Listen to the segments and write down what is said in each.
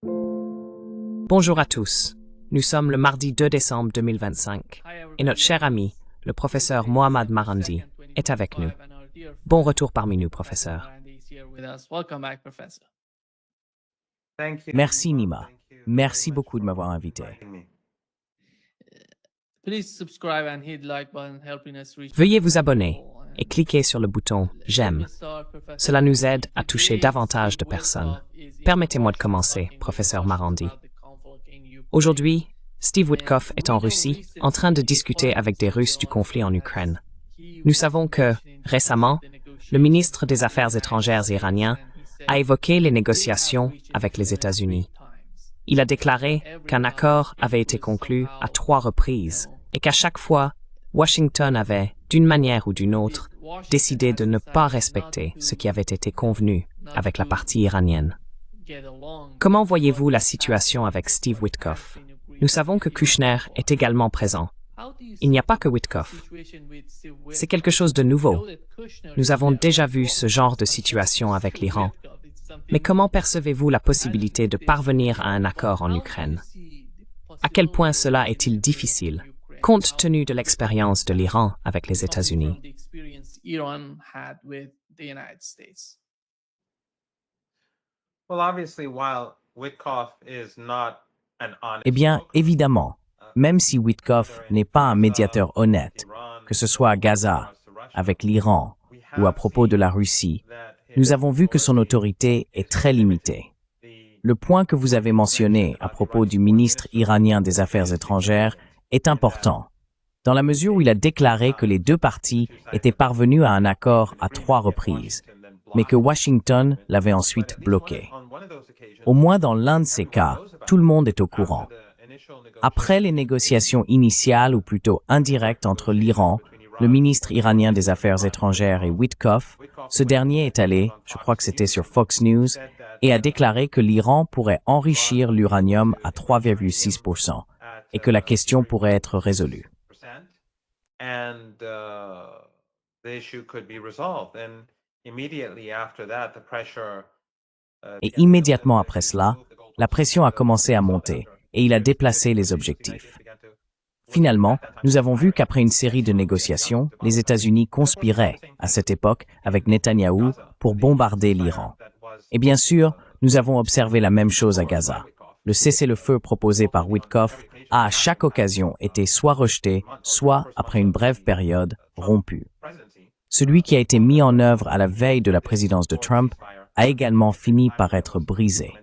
Bonjour à tous. Nous sommes le mardi 2 décembre 2025 et notre cher ami, le professeur Mohammad Marandi, est avec nous. Bon retour parmi nous, professeur. Merci Nima. Merci beaucoup de m'avoir invité. Veuillez vous abonner et cliquez sur le bouton « J'aime ». Cela nous aide à toucher davantage de personnes. Permettez-moi de commencer, professeur Marandi. Aujourd'hui, Steve Witkoff est en Russie, en train de discuter avec des Russes du conflit en Ukraine. Nous savons que, récemment, le ministre des Affaires étrangères iranien a évoqué les négociations avec les États-Unis. Il a déclaré qu'un accord avait été conclu à 3 reprises et qu'à chaque fois, Washington avait, d'une manière ou d'une autre, décidé de ne pas respecter ce qui avait été convenu avec la partie iranienne. Comment voyez-vous la situation avec Steve Witkoff? Nous savons que Kushner est également présent. Il n'y a pas que Witkoff. C'est quelque chose de nouveau. Nous avons déjà vu ce genre de situation avec l'Iran. Mais comment percevez-vous la possibilité de parvenir à un accord en Ukraine? À quel point cela est-il difficile, compte tenu de l'expérience de l'Iran avec les États-Unis? Eh bien, évidemment, même si Witkoff n'est pas un médiateur honnête, que ce soit à Gaza, avec l'Iran ou à propos de la Russie, nous avons vu que son autorité est très limitée. Le point que vous avez mentionné à propos du ministre iranien des Affaires étrangères est important, dans la mesure où il a déclaré que les 2 parties étaient parvenues à un accord à 3 reprises, mais que Washington l'avait ensuite bloqué. Au moins dans l'un de ces cas, tout le monde est au courant. Après les négociations initiales ou plutôt indirectes entre l'Iran, le ministre iranien des Affaires étrangères et Witkoff, ce dernier est allé, je crois que c'était sur Fox News, et a déclaré que l'Iran pourrait enrichir l'uranium à 3,6% et que la question pourrait être résolue. Et immédiatement après cela, la pression a commencé à monter et il a déplacé les objectifs. Finalement, nous avons vu qu'après une série de négociations, les États-Unis conspiraient, à cette époque, avec Netanyahou pour bombarder l'Iran. Et bien sûr, nous avons observé la même chose à Gaza. Le cessez-le-feu proposé par Witkoff a à chaque occasion été soit rejeté, soit, après une brève période, rompu. Celui qui a été mis en œuvre à la veille de la présidence de Trump a également fini par être brisé.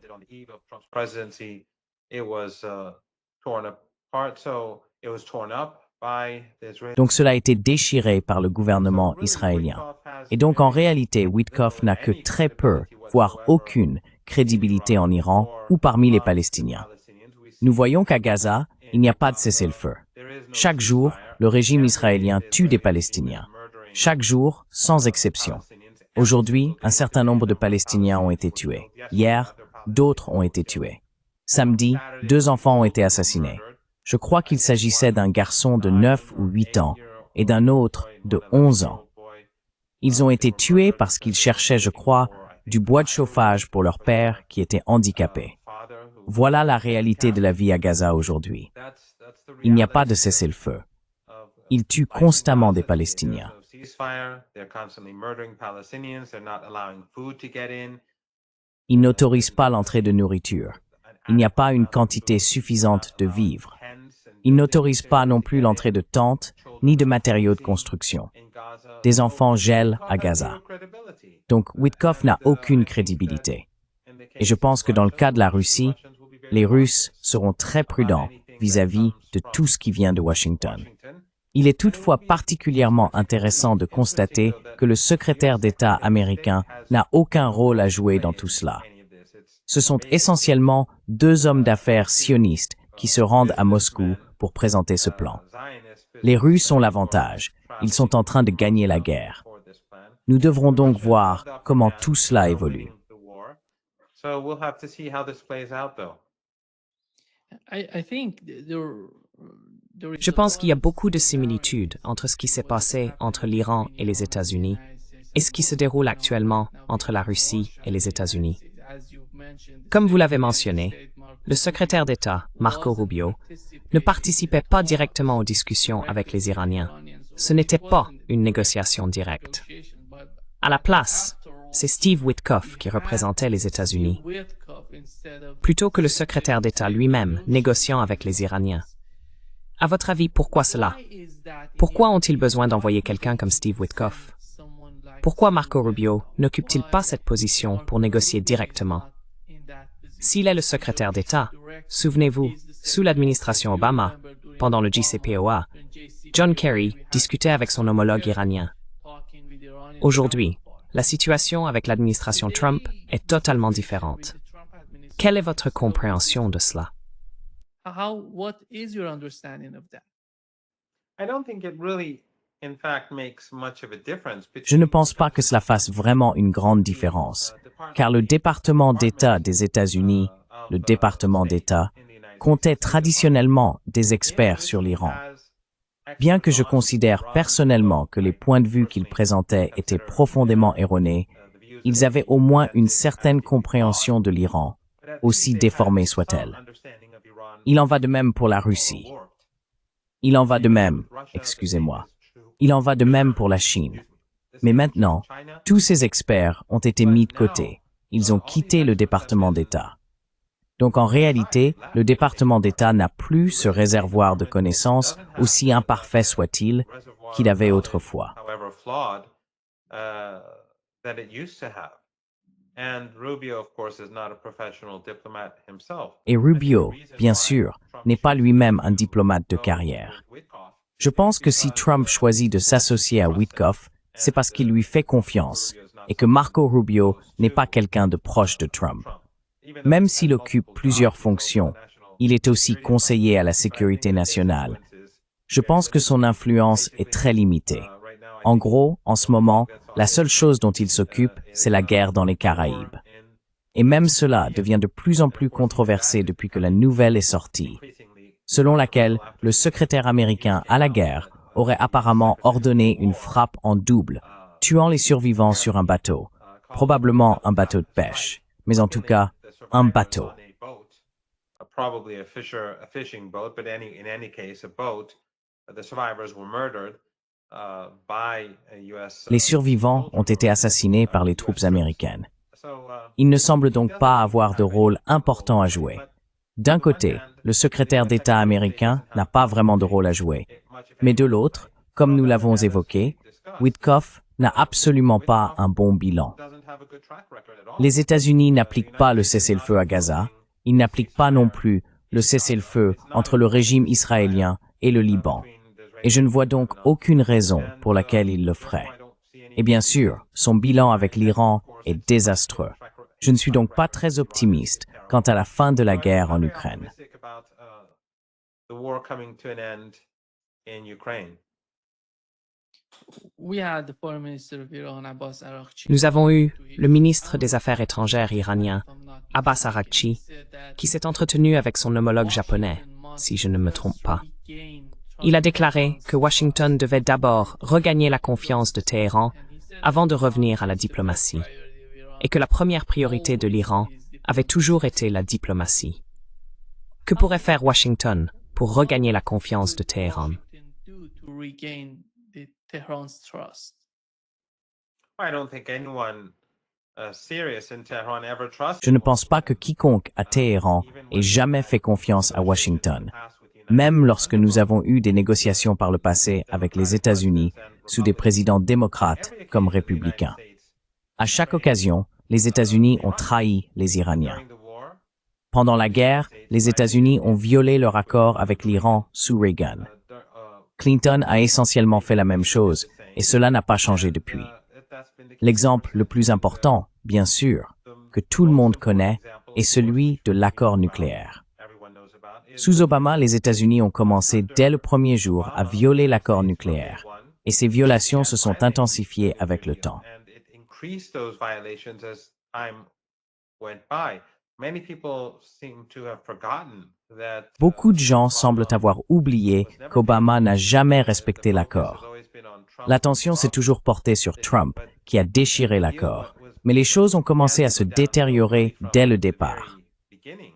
Donc cela a été déchiré par le gouvernement israélien. Et donc en réalité, Witkoff n'a que très peu, voire aucune, crédibilité en Iran ou parmi les Palestiniens. Nous voyons qu'à Gaza, il n'y a pas de cessez-le-feu. Chaque jour, le régime israélien tue des Palestiniens. Chaque jour, sans exception. Aujourd'hui, un certain nombre de Palestiniens ont été tués. Hier, d'autres ont été tués. Samedi, 2 enfants ont été assassinés. Je crois qu'il s'agissait d'un garçon de 9 ou 8 ans et d'un autre de 11 ans. Ils ont été tués parce qu'ils cherchaient, je crois, du bois de chauffage pour leur père qui était handicapé. Voilà la réalité de la vie à Gaza aujourd'hui. Il n'y a pas de cessez-le-feu. Ils tuent constamment des Palestiniens. Ils n'autorisent pas l'entrée de nourriture. Il n'y a pas une quantité suffisante de vivres. Ils n'autorisent pas non plus l'entrée de tentes ni de matériaux de construction. Des enfants gèlent à Gaza. Donc Witkoff n'a aucune crédibilité. Et je pense que dans le cas de la Russie, les Russes seront très prudents vis-à-vis de tout ce qui vient de Washington. Il est toutefois particulièrement intéressant de constater que le secrétaire d'État américain n'a aucun rôle à jouer dans tout cela. Ce sont essentiellement 2 hommes d'affaires sionistes qui se rendent à Moscou pour présenter ce plan. Les Russes ont l'avantage. Ils sont en train de gagner la guerre. Nous devrons donc voir comment tout cela évolue. Je pense qu'il y a beaucoup de similitudes entre ce qui s'est passé entre l'Iran et les États-Unis et ce qui se déroule actuellement entre la Russie et les États-Unis. Comme vous l'avez mentionné, le secrétaire d'État, Marco Rubio, ne participait pas directement aux discussions avec les Iraniens. Ce n'était pas une négociation directe. À la place, c'est Steve Witkoff qui représentait les États-Unis, plutôt que le secrétaire d'État lui-même négociant avec les Iraniens. À votre avis, pourquoi cela? Pourquoi ont-ils besoin d'envoyer quelqu'un comme Steve Witkoff? Pourquoi Marco Rubio n'occupe-t-il pas cette position pour négocier directement? S'il est le secrétaire d'État, souvenez-vous, sous l'administration Obama, pendant le JCPOA, John Kerry discutait avec son homologue iranien. Aujourd'hui, la situation avec l'administration Trump est totalement différente. Quelle est votre compréhension de cela? What is your understanding of that? Je ne pense pas que cela fasse vraiment une grande différence, car le département d'État des États-Unis, le département d'État, comptait traditionnellement des experts sur l'Iran. Bien que je considère personnellement que les points de vue qu'ils présentaient étaient profondément erronés, ils avaient au moins une certaine compréhension de l'Iran, aussi déformée soit-elle. Il en va de même pour la Russie. Il en va de même, excusez-moi, il en va de même pour la Chine. Mais maintenant, tous ces experts ont été mis de côté. Ils ont quitté le département d'État. Donc en réalité, le département d'État n'a plus ce réservoir de connaissances, aussi imparfait soit-il, qu'il avait autrefois. Et Rubio, bien sûr, n'est pas lui-même un diplomate de carrière. Je pense que si Trump choisit de s'associer à Witkoff, c'est parce qu'il lui fait confiance et que Marco Rubio n'est pas quelqu'un de proche de Trump. Même s'il occupe plusieurs fonctions, il est aussi conseiller à la sécurité nationale. Je pense que son influence est très limitée. En gros, en ce moment, la seule chose dont il s'occupe, c'est la guerre dans les Caraïbes. Et même cela devient de plus en plus controversé depuis que la nouvelle est sortie, selon laquelle le secrétaire américain à la guerre aurait apparemment ordonné une frappe en double, tuant les survivants sur un bateau, probablement un bateau de pêche, mais en tout cas, un bateau. Les survivants ont été assassinés par les troupes américaines. Il ne semble donc pas avoir de rôle important à jouer. D'un côté, le secrétaire d'État américain n'a pas vraiment de rôle à jouer. Mais de l'autre, comme nous l'avons évoqué, Witkoff n'a absolument pas un bon bilan. Les États-Unis n'appliquent pas le cessez-le-feu à Gaza. Ils n'appliquent pas non plus le cessez-le-feu entre le régime israélien et le Liban. Et je ne vois donc aucune raison pour laquelle il le ferait. Et bien sûr, son bilan avec l'Iran est désastreux. Je ne suis donc pas très optimiste quant à la fin de la guerre en Ukraine. Nous avons eu le ministre des Affaires étrangères iranien, Abbas Araghchi, qui s'est entretenu avec son homologue japonais, si je ne me trompe pas. Il a déclaré que Washington devait d'abord regagner la confiance de Téhéran avant de revenir à la diplomatie, et que la première priorité de l'Iran avait toujours été la diplomatie. Que pourrait faire Washington pour regagner la confiance de Téhéran? Je ne pense pas que quiconque à Téhéran ait jamais fait confiance à Washington, même lorsque nous avons eu des négociations par le passé avec les États-Unis sous des présidents démocrates comme républicains. À chaque occasion, les États-Unis ont trahi les Iraniens. Pendant la guerre, les États-Unis ont violé leur accord avec l'Iran sous Reagan. Clinton a essentiellement fait la même chose, et cela n'a pas changé depuis. L'exemple le plus important, bien sûr, que tout le monde connaît, est celui de l'accord nucléaire. Sous Obama, les États-Unis ont commencé dès le premier jour à violer l'accord nucléaire, et ces violations se sont intensifiées avec le temps. Beaucoup de gens semblent avoir oublié qu'Obama n'a jamais respecté l'accord. L'attention s'est toujours portée sur Trump, qui a déchiré l'accord, Mais les choses ont commencé à se détériorer dès le départ.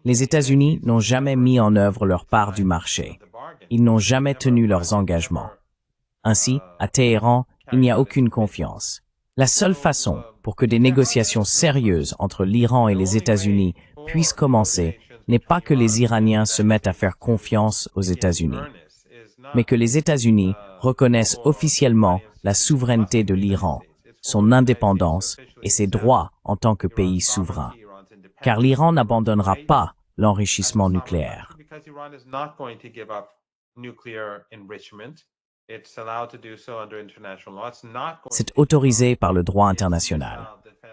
Les États-Unis n'ont jamais mis en œuvre leur part du marché. Ils n'ont jamais tenu leurs engagements. Ainsi, à Téhéran, il n'y a aucune confiance. La seule façon pour que des négociations sérieuses entre l'Iran et les États-Unis puissent commencer n'est pas que les Iraniens se mettent à faire confiance aux États-Unis, mais que les États-Unis reconnaissent officiellement la souveraineté de l'Iran, son indépendance et ses droits en tant que pays souverain. Car l'Iran n'abandonnera pas l'enrichissement nucléaire. C'est autorisé par le droit international.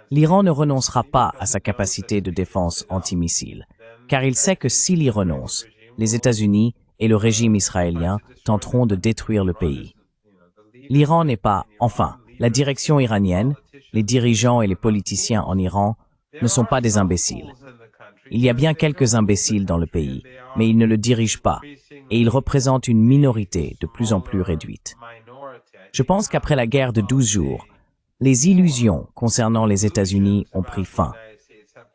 L'Iran ne renoncera pas à sa capacité de défense antimissiles, car il sait que s'il y renonce, les États-Unis et le régime israélien tenteront de détruire le pays. L'Iran n'est pas, enfin, la direction iranienne, les dirigeants et les politiciens en Iran ne sont pas des imbéciles. Il y a bien quelques imbéciles dans le pays, mais ils ne le dirigent pas, et ils représentent une minorité de plus en plus réduite. Je pense qu'après la guerre de 12 jours, les illusions concernant les États-Unis ont pris fin.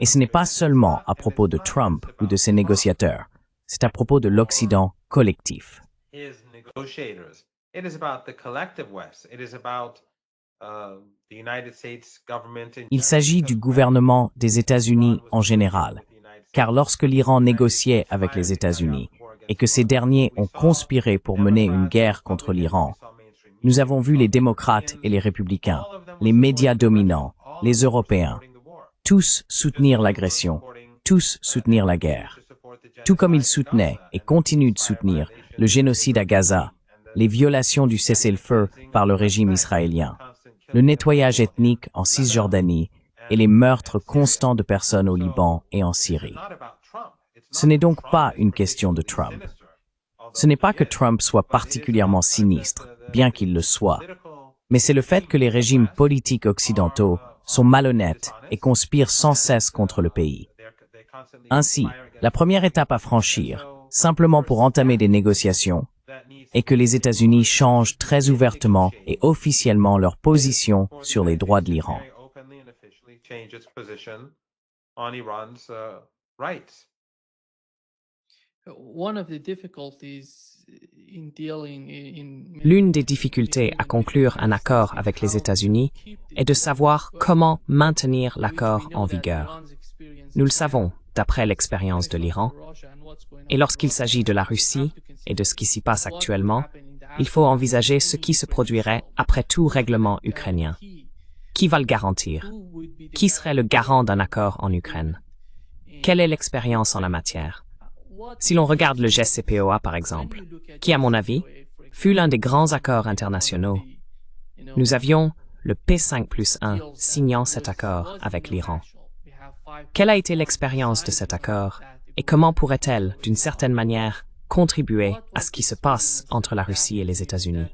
Et ce n'est pas seulement à propos de Trump ou de ses négociateurs, c'est à propos de l'Occident collectif. Il s'agit du gouvernement des États-Unis en général, car lorsque l'Iran négociait avec les États-Unis et que ces derniers ont conspiré pour mener une guerre contre l'Iran, nous avons vu les démocrates et les républicains, les médias dominants, les Européens, tous soutenir l'agression, tous soutenir la guerre. Tout comme ils soutenaient et continuent de soutenir le génocide à Gaza, les violations du cessez-le-feu par le régime israélien, le nettoyage ethnique en Cisjordanie et les meurtres constants de personnes au Liban et en Syrie. Ce n'est donc pas une question de Trump. Ce n'est pas que Trump soit particulièrement sinistre, bien qu'il le soit, mais c'est le fait que les régimes politiques occidentaux sont malhonnêtes et conspirent sans cesse contre le pays. Ainsi, la première étape à franchir, simplement pour entamer des négociations, est que les États-Unis changent très ouvertement et officiellement leur position sur les droits de l'Iran. L'une des difficultés à conclure un accord avec les États-Unis est de savoir comment maintenir l'accord en vigueur. Nous le savons, d'après l'expérience de l'Iran, et lorsqu'il s'agit de la Russie et de ce qui s'y passe actuellement, il faut envisager ce qui se produirait après tout règlement ukrainien. Qui va le garantir? Qui serait le garant d'un accord en Ukraine? Quelle est l'expérience en la matière? Si l'on regarde le JCPOA par exemple, qui à mon avis, fut l'un des grands accords internationaux, nous avions le P5+1 signant cet accord avec l'Iran. Quelle a été l'expérience de cet accord et comment pourrait-elle, d'une certaine manière, contribuer à ce qui se passe entre la Russie et les États-Unis?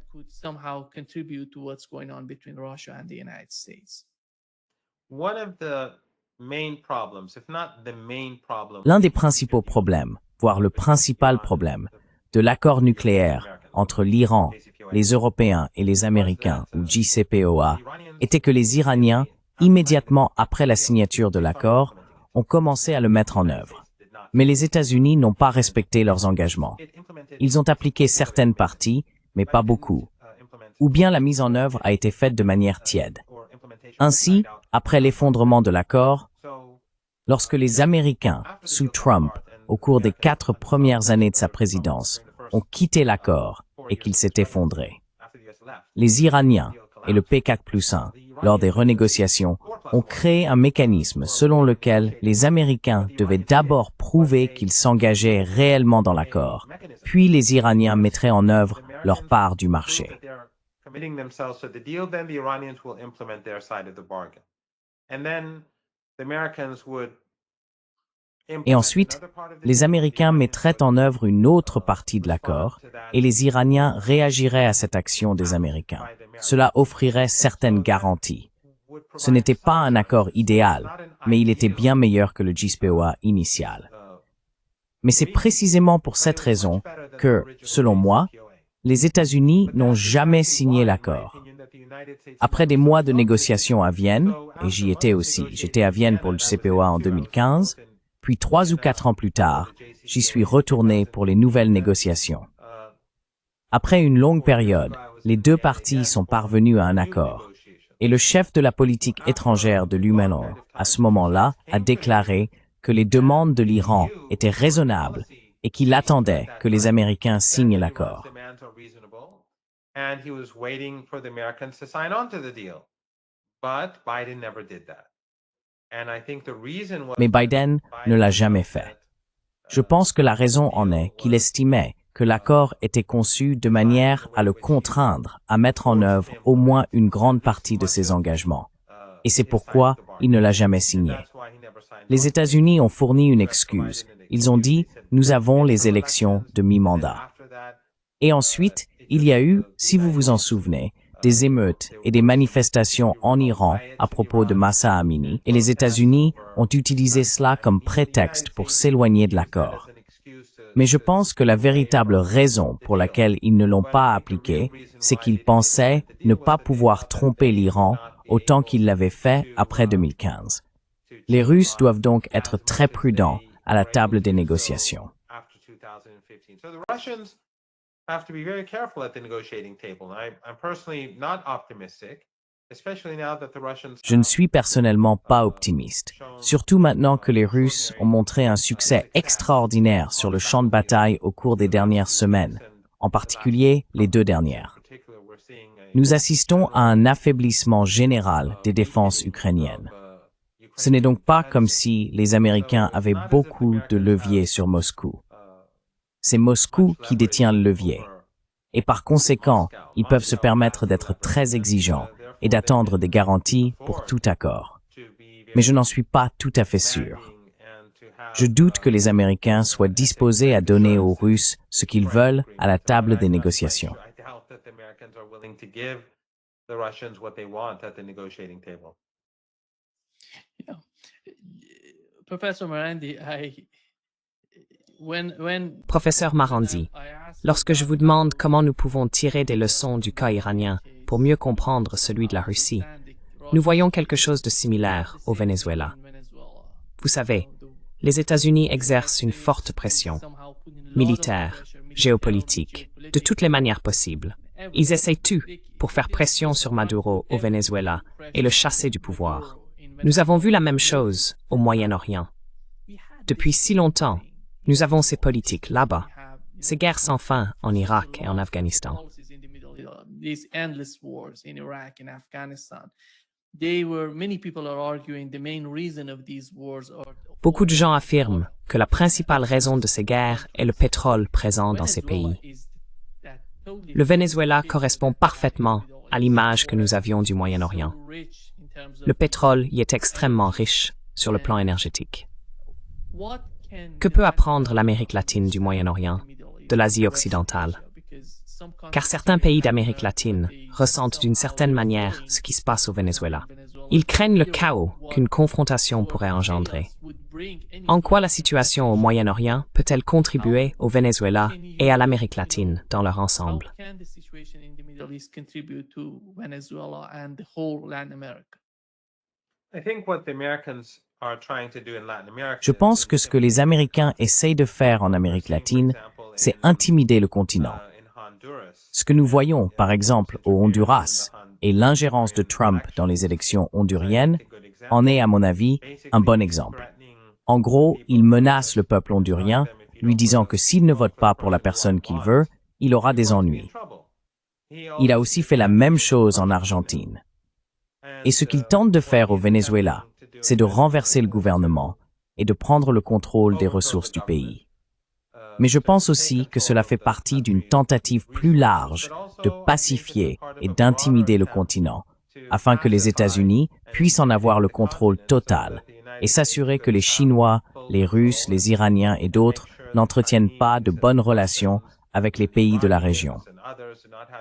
L'un des principaux problèmes, voire le principal problème, de l'accord nucléaire entre l'Iran, les Européens et les Américains, ou JCPOA, était que les Iraniens, immédiatement après la signature de l'accord, ont commencé à le mettre en œuvre. Mais les États-Unis n'ont pas respecté leurs engagements. Ils ont appliqué certaines parties, mais pas beaucoup. Ou bien la mise en œuvre a été faite de manière tiède. Ainsi, après l'effondrement de l'accord, lorsque les Américains, sous Trump, au cours des 4 premières années de sa présidence, ont quitté l'accord et qu'il s'est effondré, les Iraniens et le P4+1, lors des renégociations, ont créé un mécanisme selon lequel les Américains devaient d'abord prouver qu'ils s'engageaient réellement dans l'accord, puis les Iraniens mettraient en œuvre leur part du marché. Et ensuite, les Américains mettraient en œuvre une autre partie de l'accord et les Iraniens réagiraient à cette action des Américains. Cela offrirait certaines garanties. Ce n'était pas un accord idéal, mais il était bien meilleur que le JCPOA initial. Mais c'est précisément pour cette raison que, selon moi, les États-Unis n'ont jamais signé l'accord. Après des mois de négociations à Vienne, et j'y étais aussi, j'étais à Vienne pour le CPOA en 2015, puis 3 ou 4 ans plus tard, j'y suis retourné pour les nouvelles négociations. Après une longue période, les deux parties sont parvenues à un accord. Et le chef de la politique étrangère de l'UMNO, à ce moment-là, a déclaré que les demandes de l'Iran étaient raisonnables et qu'il attendait que les Américains signent l'accord. And he was waiting for the Americans to sign on to the deal. But Biden never did that. And I think the reason was Mais Biden ne l'a jamais fait. Je pense que la raison en est qu'il estimait que l'accord était conçu de manière à le contraindre à mettre en œuvre au moins une grande partie de ses engagements. Et c'est pourquoi il ne l'a jamais signé. Les États-Unis ont fourni une excuse. Ils ont dit « Nous avons les élections de mi-mandat ». Et ensuite, il y a eu, si vous vous en souvenez, des émeutes et des manifestations en Iran à propos de Mahsa Amini, et les États-Unis ont utilisé cela comme prétexte pour s'éloigner de l'accord. Mais je pense que la véritable raison pour laquelle ils ne l'ont pas appliqué, c'est qu'ils pensaient ne pas pouvoir tromper l'Iran autant qu'ils l'avaient fait après 2015. Les Russes doivent donc être très prudents à la table des négociations. Have to be very careful at the negotiating table. I'm personally not optimistic, especially now that the Russians. Je ne suis personnellement pas optimiste, surtout maintenant que les Russes ont montré un succès extraordinaire sur le champ de bataille au cours des dernières semaines, en particulier les 2 dernières. Nous assistons à un affaiblissement général des défenses ukrainiennes. Ce n'est donc pas comme si les Américains avaient beaucoup de leviers sur Moscou. C'est Moscou qui détient le levier. Et par conséquent, ils peuvent se permettre d'être très exigeants et d'attendre des garanties pour tout accord. Mais je n'en suis pas tout à fait sûr. Je doute que les Américains soient disposés à donner aux Russes ce qu'ils veulent à la table des négociations. Professor Marandi, Professeur Marandi, lorsque je vous demande comment nous pouvons tirer des leçons du cas iranien pour mieux comprendre celui de la Russie, nous voyons quelque chose de similaire au Venezuela. Vous savez, les États-Unis exercent une forte pression, militaire, géopolitique, de toutes les manières possibles. Ils essaient tout pour faire pression sur Maduro au Venezuela et le chasser du pouvoir. Nous avons vu la même chose au Moyen-Orient. Depuis si longtemps, nous avons ces politiques là-bas, ces guerres sans fin en Irak et en Afghanistan. Beaucoup de gens affirment que la principale raison de ces guerres est le pétrole présent dans ces pays. Le Venezuela correspond parfaitement à l'image que nous avions du Moyen-Orient. Le pétrole y est extrêmement riche sur le plan énergétique. Que peut apprendre l'Amérique latine du Moyen-Orient, de l'Asie occidentale? Car certains pays d'Amérique latine ressentent d'une certaine manière ce qui se passe au Venezuela. Ils craignent le chaos qu'une confrontation pourrait engendrer. En quoi la situation au Moyen-Orient peut-elle contribuer au Venezuela et à l'Amérique latine dans leur ensemble? Je pense que ce que les Américains essayent de faire en Amérique latine, c'est intimider le continent. Ce que nous voyons, par exemple, au Honduras, et l'ingérence de Trump dans les élections honduriennes, en est, à mon avis, un bon exemple. En gros, il menace le peuple hondurien, lui disant que s'il ne vote pas pour la personne qu'il veut, il aura des ennuis. Il a aussi fait la même chose en Argentine. Et ce qu'il tente de faire au Venezuela, c'est de renverser le gouvernement et de prendre le contrôle des ressources du pays. Mais je pense aussi que cela fait partie d'une tentative plus large de pacifier et d'intimider le continent, afin que les États-Unis puissent en avoir le contrôle total et s'assurer que les Chinois, les Russes, les Iraniens et d'autres n'entretiennent pas de bonnes relations avec les pays de la région.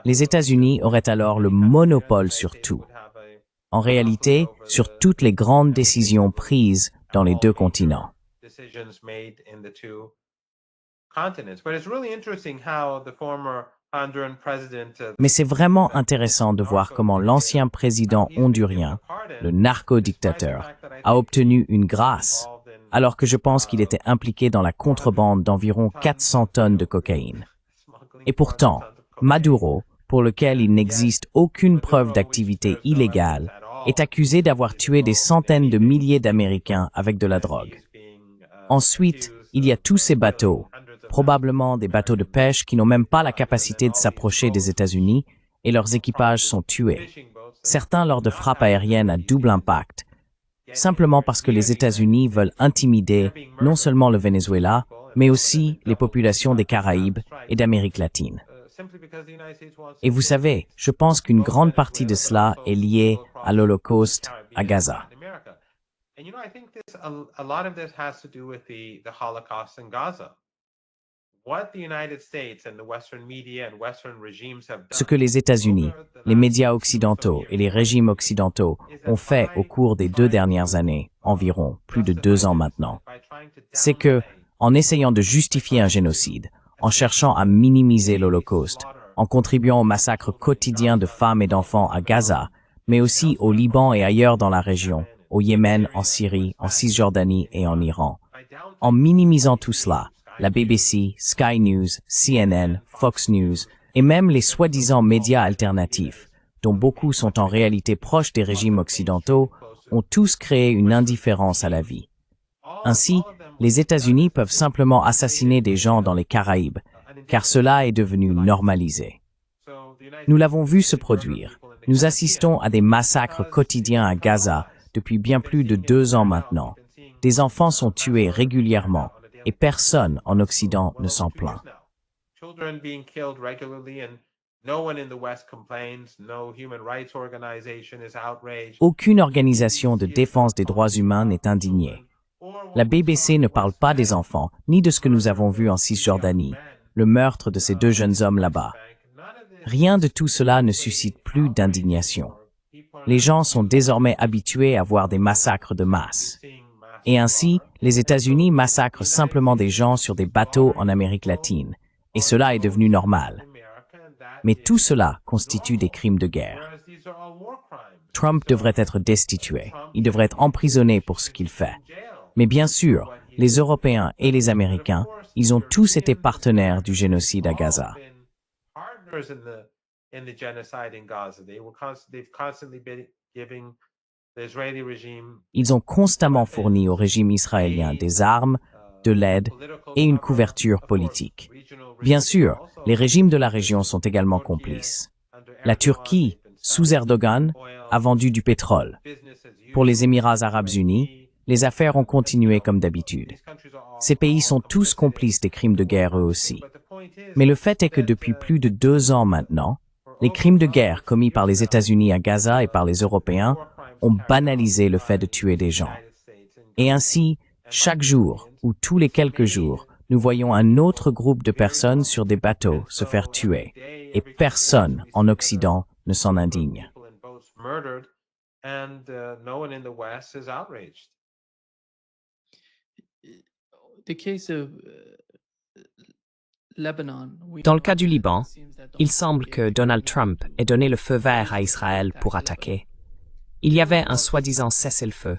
Les États-Unis auraient alors le monopole sur tout. En réalité, sur toutes les grandes décisions prises dans les 2 continents. Continents. But it's really interesting how the former Mais c'est vraiment intéressant de voir comment l'ancien président hondurien, le narco-dictateur, a obtenu une grâce, alors que je pense qu'il était impliqué dans la contrebande d'environ 400 tonnes de cocaïne. Et pourtant, Maduro, pour lequel il n'existe aucune preuve d'activité illégale, est accusé d'avoir tué des centaines de milliers d'Américains avec de la drogue. Ensuite, il y a tous ces bateaux, probablement des bateaux de pêche qui n'ont même pas la capacité de s'approcher des États-Unis et leurs équipages sont tués. Certains lors de frappes aériennes à double impact, simplement parce que les États-Unis veulent intimider non seulement le Venezuela, mais aussi les populations des Caraïbes et d'Amérique latine. Et vous savez, je pense qu'une grande partie de cela est liée à l'Holocauste à Gaza. Ce que les États-Unis, les médias occidentaux et les régimes occidentaux ont fait au cours des 2 dernières années, environ plus de 2 ans maintenant, c'est que, en essayant de justifier un génocide, en cherchant à minimiser l'Holocauste, en contribuant au massacre quotidien de femmes et d'enfants à Gaza, mais aussi au Liban et ailleurs dans la région, au Yémen, en Syrie, en Cisjordanie et en Iran. En minimisant tout cela, la BBC, Sky News, CNN, Fox News et même les soi-disant médias alternatifs, dont beaucoup sont en réalité proches des régimes occidentaux, ont tous créé une indifférence à la vie. Ainsi, les États-Unis peuvent simplement assassiner des gens dans les Caraïbes, car cela est devenu normalisé. Nous l'avons vu se produire. Nous assistons à des massacres quotidiens à Gaza depuis bien plus de 2 ans maintenant. Des enfants sont tués régulièrement et personne en Occident ne s'en plaint. Aucune organisation de défense des droits humains n'est indignée. La BBC ne parle pas des enfants, ni de ce que nous avons vu en Cisjordanie, le meurtre de ces 2 jeunes hommes là-bas. Rien de tout cela ne suscite plus d'indignation. Les gens sont désormais habitués à voir des massacres de masse. Et ainsi, les États-Unis massacrent simplement des gens sur des bateaux en Amérique latine, et cela est devenu normal. Mais tout cela constitue des crimes de guerre. Trump devrait être destitué, il devrait être emprisonné pour ce qu'il fait. Mais bien sûr, les Européens et les Américains, ils ont tous été partenaires du génocide à Gaza. Ils ont constamment fourni au régime israélien des armes, de l'aide et une couverture politique. Bien sûr, les régimes de la région sont également complices. La Turquie, sous Erdogan, a vendu du pétrole. Pour les Émirats arabes unis, les affaires ont continué comme d'habitude. Ces pays sont tous complices des crimes de guerre eux aussi. Mais le fait est que depuis plus de 2 ans maintenant, les crimes de guerre commis par les États-Unis à Gaza et par les Européens ont banalisé le fait de tuer des gens. Et ainsi, chaque jour ou tous les quelques jours, nous voyons un autre groupe de personnes sur des bateaux se faire tuer. Et personne en Occident ne s'en indigne. Dans le cas du Liban, il semble que Donald Trump ait donné le feu vert à Israël pour attaquer. Il y avait un soi-disant cessez-le-feu,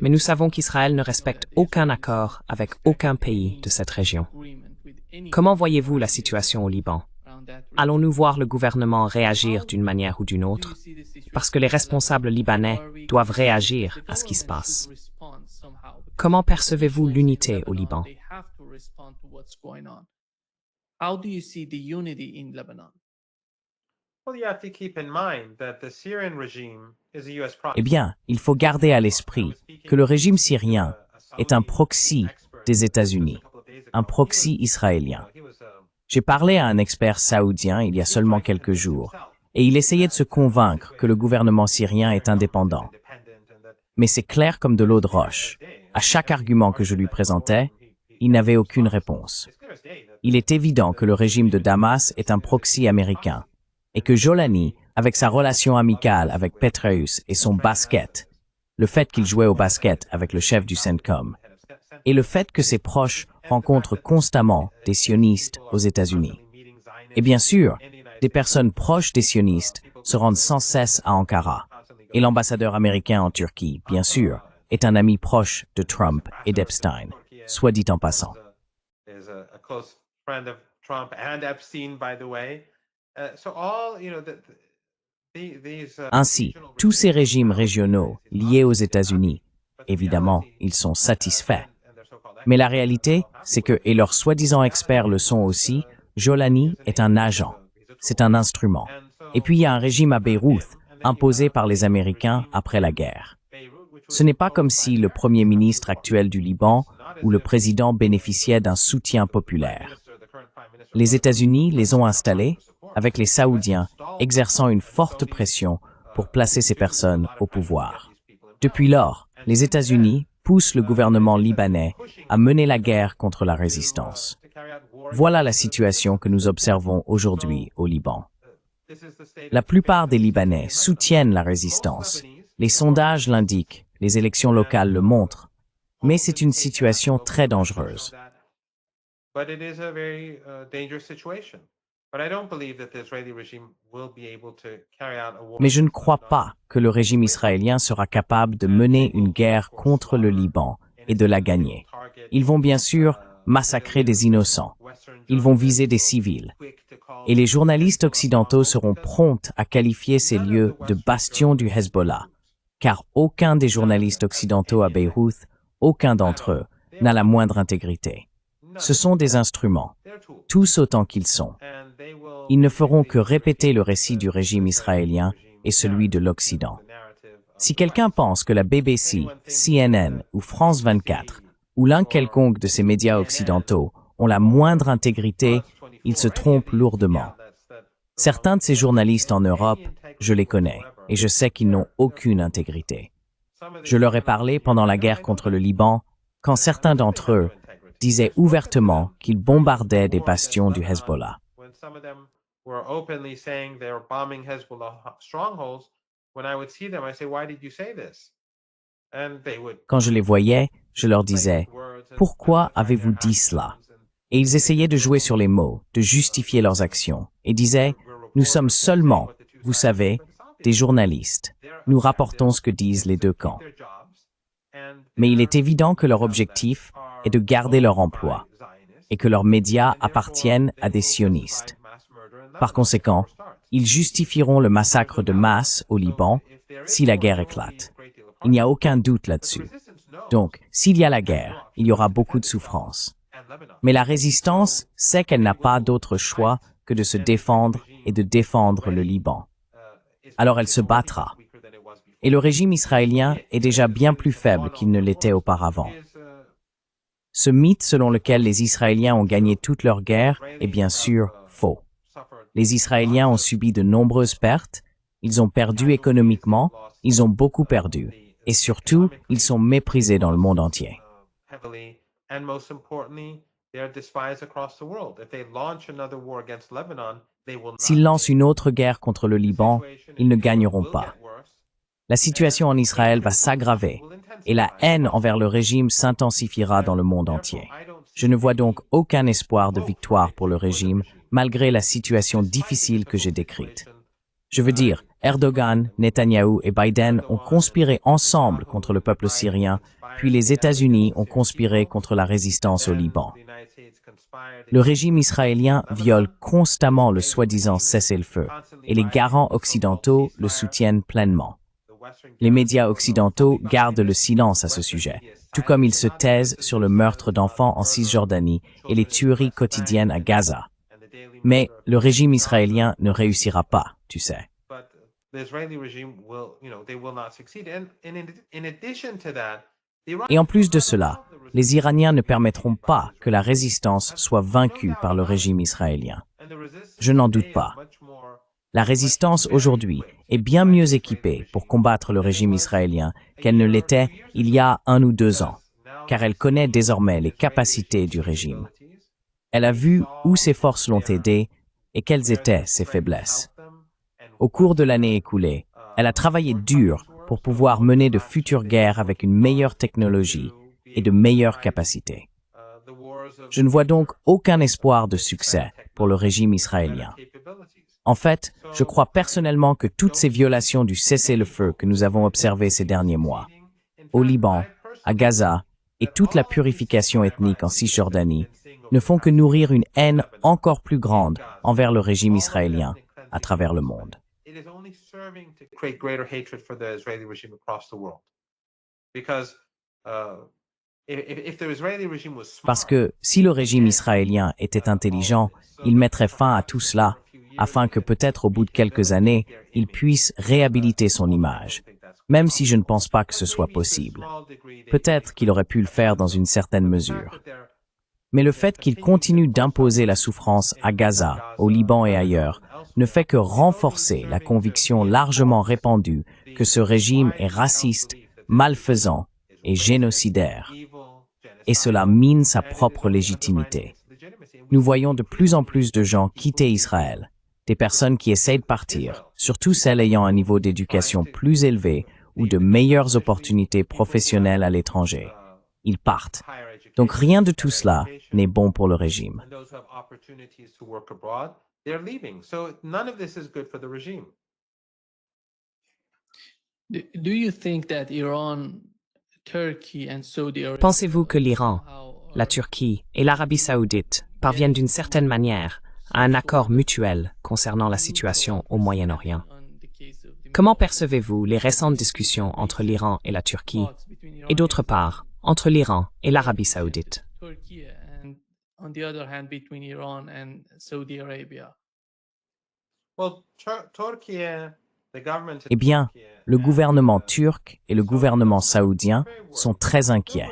mais nous savons qu'Israël ne respecte aucun accord avec aucun pays de cette région. Comment voyez-vous la situation au Liban? Allons-nous voir le gouvernement réagir d'une manière ou d'une autre? Parce que les responsables libanais doivent réagir à ce qui se passe. Comment percevez-vous l'unité au Liban? How do you see the unity in Lebanon? Eh bien, il faut garder à l'esprit que le régime syrien est un proxy des États-Unis, un proxy israélien. J'ai parlé à un expert saoudien il y a seulement quelques jours, et il essayait de se convaincre que le gouvernement syrien est indépendant. Mais c'est clair comme de l'eau de roche. À chaque argument que je lui présentais, il n'avait aucune réponse. Il est évident que le régime de Damas est un proxy américain, et que Jolani, avec sa relation amicale avec Petraeus et son basket, le fait qu'il jouait au basket avec le chef du CENTCOM, et le fait que ses proches rencontrent constamment des sionistes aux États-Unis. Et bien sûr, des personnes proches des sionistes se rendent sans cesse à Ankara. Et l'ambassadeur américain en Turquie, bien sûr, est un ami proche de Trump et d'Epstein, soit dit en passant. Ainsi, tous ces régimes régionaux liés aux États-Unis, évidemment, ils sont satisfaits. Mais la réalité, c'est que, et leurs soi-disant experts le sont aussi, Jolani est un agent. C'est un instrument. Et puis il y a un régime à Beyrouth, imposé par les Américains après la guerre. Ce n'est pas comme si le Premier ministre actuel du Liban ou le président bénéficiait d'un soutien populaire. Les États-Unis les ont installés, avec les Saoudiens exerçant une forte pression pour placer ces personnes au pouvoir. Depuis lors, les États-Unis poussent le gouvernement libanais à mener la guerre contre la résistance. Voilà la situation que nous observons aujourd'hui au Liban. La plupart des Libanais soutiennent la résistance. Les sondages l'indiquent, les élections locales le montrent. Mais c'est une situation très dangereuse. Mais je ne crois pas que le régime israélien sera capable de mener une guerre contre le Liban et de la gagner. Ils vont bien sûr massacrer des innocents. Ils vont viser des civils. Et les journalistes occidentaux seront prompts à qualifier ces lieux de bastions du Hezbollah, car aucun des journalistes occidentaux à Beyrouth, aucun d'entre eux, n'a la moindre intégrité. Ce sont des instruments, tous autant qu'ils sont. Ils ne feront que répéter le récit du régime israélien et celui de l'Occident. Si quelqu'un pense que la BBC, CNN ou France 24 ou l'un quelconque de ces médias occidentaux ont la moindre intégrité, il se trompe lourdement. Certains de ces journalistes en Europe, je les connais, et je sais qu'ils n'ont aucune intégrité. Je leur ai parlé pendant la guerre contre le Liban, quand certains d'entre eux disaient ouvertement qu'ils bombardaient des bastions du Hezbollah. Quand je les voyais, je leur disais « Pourquoi avez-vous dit cela ?» Et ils essayaient de jouer sur les mots, de justifier leurs actions, et disaient « Nous sommes seulement, vous savez, des journalistes. Nous rapportons ce que disent les deux camps. » Mais il est évident que leur objectif est de garder leur emploi, et que leurs médias appartiennent à des sionistes. Par conséquent, ils justifieront le massacre de masse au Liban si la guerre éclate. Il n'y a aucun doute là-dessus. Donc, s'il y a la guerre, il y aura beaucoup de souffrance. Mais la résistance sait qu'elle n'a pas d'autre choix que de se défendre et de défendre le Liban. Alors elle se battra. Et le régime israélien est déjà bien plus faible qu'il ne l'était auparavant. Ce mythe selon lequel les Israéliens ont gagné toute leur guerre est bien sûr faux. Les Israéliens ont subi de nombreuses pertes, ils ont perdu économiquement, ils ont beaucoup perdu, et surtout, ils sont méprisés dans le monde entier. S'ils lancent une autre guerre contre le Liban, ils ne gagneront pas. La situation en Israël va s'aggraver et la haine envers le régime s'intensifiera dans le monde entier. Je ne vois donc aucun espoir de victoire pour le régime, malgré la situation difficile que j'ai décrite. Je veux dire, Erdogan, Netanyahou et Biden ont conspiré ensemble contre le peuple syrien, puis les États-Unis ont conspiré contre la résistance au Liban. Le régime israélien viole constamment le soi-disant cessez-le-feu, et les garants occidentaux le soutiennent pleinement. Les médias occidentaux gardent le silence à ce sujet, tout comme ils se taisent sur le meurtre d'enfants en Cisjordanie et les tueries quotidiennes à Gaza. Mais le régime israélien ne réussira pas, tu sais. Et en plus de cela, les Iraniens ne permettront pas que la résistance soit vaincue par le régime israélien. Je n'en doute pas. La résistance aujourd'hui est bien mieux équipée pour combattre le régime israélien qu'elle ne l'était il y a 1 ou 2 ans, car elle connaît désormais les capacités du régime. Elle a vu où ses forces l'ont aidé et quelles étaient ses faiblesses. Au cours de l'année écoulée, elle a travaillé dur pour pouvoir mener de futures guerres avec une meilleure technologie et de meilleures capacités. Je ne vois donc aucun espoir de succès pour le régime israélien. En fait, je crois personnellement que toutes ces violations du cessez-le-feu que nous avons observées ces derniers mois, au Liban, à Gaza, et toute la purification ethnique en Cisjordanie, ne font que nourrir une haine encore plus grande envers le régime israélien à travers le monde. Parce que si le régime israélien était intelligent, il mettrait fin à tout cela, afin que peut-être au bout de quelques années, il puisse réhabiliter son image, même si je ne pense pas que ce soit possible. Peut-être qu'il aurait pu le faire dans une certaine mesure. Mais le fait qu'il continue d'imposer la souffrance à Gaza, au Liban et ailleurs, ne fait que renforcer la conviction largement répandue que ce régime est raciste, malfaisant et génocidaire. Et cela mine sa propre légitimité. Nous voyons de plus en plus de gens quitter Israël, des personnes qui essayent de partir, surtout celles ayant un niveau d'éducation plus élevé ou de meilleures opportunités professionnelles à l'étranger. Ils partent. Donc rien de tout cela n'est bon pour le régime. Do you think that Iran, Turkey and Saudi Arabia Pensez-vous que l'Iran, la Turquie et l'Arabie saoudite parviennent d'une certaine manière à un accord mutuel concernant la situation au Moyen-Orient? Comment percevez-vous les récentes discussions entre l'Iran et la Turquie et d'autre part, entre l'Iran et l'Arabie saoudite? Turkey and on the other hand between Iran and Saudi Arabia? Eh bien, le gouvernement turc et le gouvernement saoudien sont très inquiets.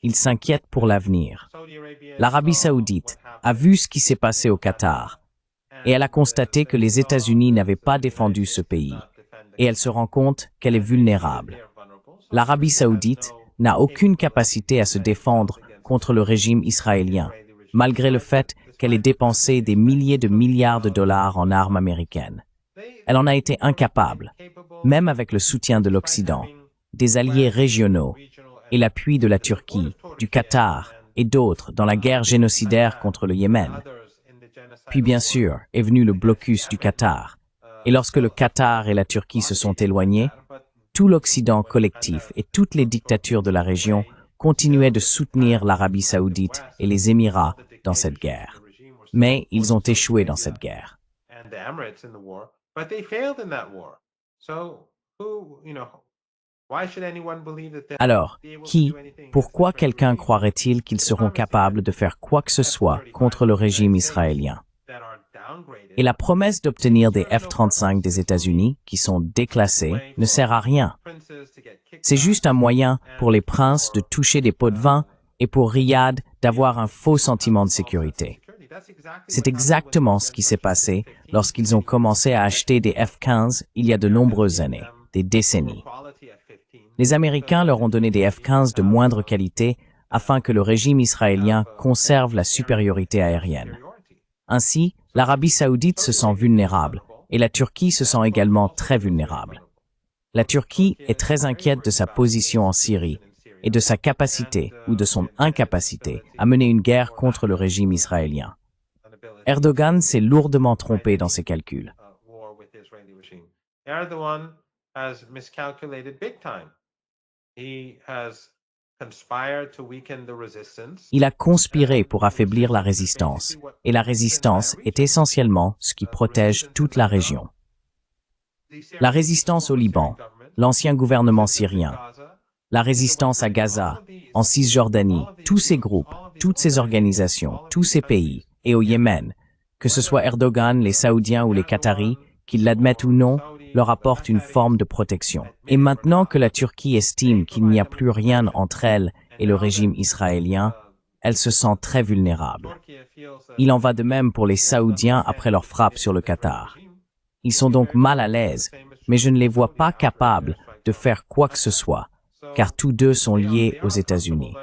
Ils s'inquiètent pour l'avenir. L'Arabie saoudite a vu ce qui s'est passé au Qatar et elle a constaté que les États-Unis n'avaient pas défendu ce pays et elle se rend compte qu'elle est vulnérable. L'Arabie saoudite n'a aucune capacité à se défendre contre le régime israélien, malgré le fait qu'elle ait dépensé des milliers de milliards de dollars en armes américaines. Elle en a été incapable, même avec le soutien de l'Occident, des alliés régionaux et l'appui de la Turquie, du Qatar et d'autres dans la guerre génocidaire contre le Yémen. Puis bien sûr est venu le blocus du Qatar, et lorsque le Qatar et la Turquie se sont éloignés, tout l'Occident collectif et toutes les dictatures de la région continuaient de soutenir l'Arabie saoudite et les Émirats dans cette guerre. Mais ils ont échoué dans cette guerre. Alors, pourquoi quelqu'un croirait-il qu'ils seront capables de faire quoi que ce soit contre le régime israélien? Et la promesse d'obtenir des F-35 des États-Unis, qui sont déclassés, ne sert à rien. C'est juste un moyen pour les princes de toucher des pots de vin et pour Riyad d'avoir un faux sentiment de sécurité. C'est exactement ce qui s'est passé lorsqu'ils ont commencé à acheter des F-15 il y a de nombreuses années, des décennies. Les Américains leur ont donné des F-15 de moindre qualité afin que le régime israélien conserve la supériorité aérienne. Ainsi, l'Arabie saoudite se sent vulnérable et la Turquie se sent également très vulnérable. La Turquie est très inquiète de sa position en Syrie et de sa capacité ou de son incapacité à mener une guerre contre le régime israélien. Erdogan s'est lourdement trompé dans ses calculs. Erdogan has miscalculated big time. He has conspired to weaken the resistance. Il a conspiré pour affaiblir la résistance, et la résistance est essentiellement ce qui protège toute la région. La résistance au Liban, l'ancien gouvernement syrien, la résistance à Gaza, en Cisjordanie, tous ces groupes, toutes ces organisations, tous ces pays, et au Yémen, que ce soit Erdogan, les Saoudiens ou les Qataris, qu'ils l'admettent ou non, leur apportent une forme de protection. Et maintenant que la Turquie estime qu'il n'y a plus rien entre elle et le régime israélien, elle se sent très vulnérable. Il en va de même pour les Saoudiens après leur frappe sur le Qatar. Ils sont donc mal à l'aise, mais je ne les vois pas capables de faire quoi que ce soit, car tous deux sont liés aux États-Unis.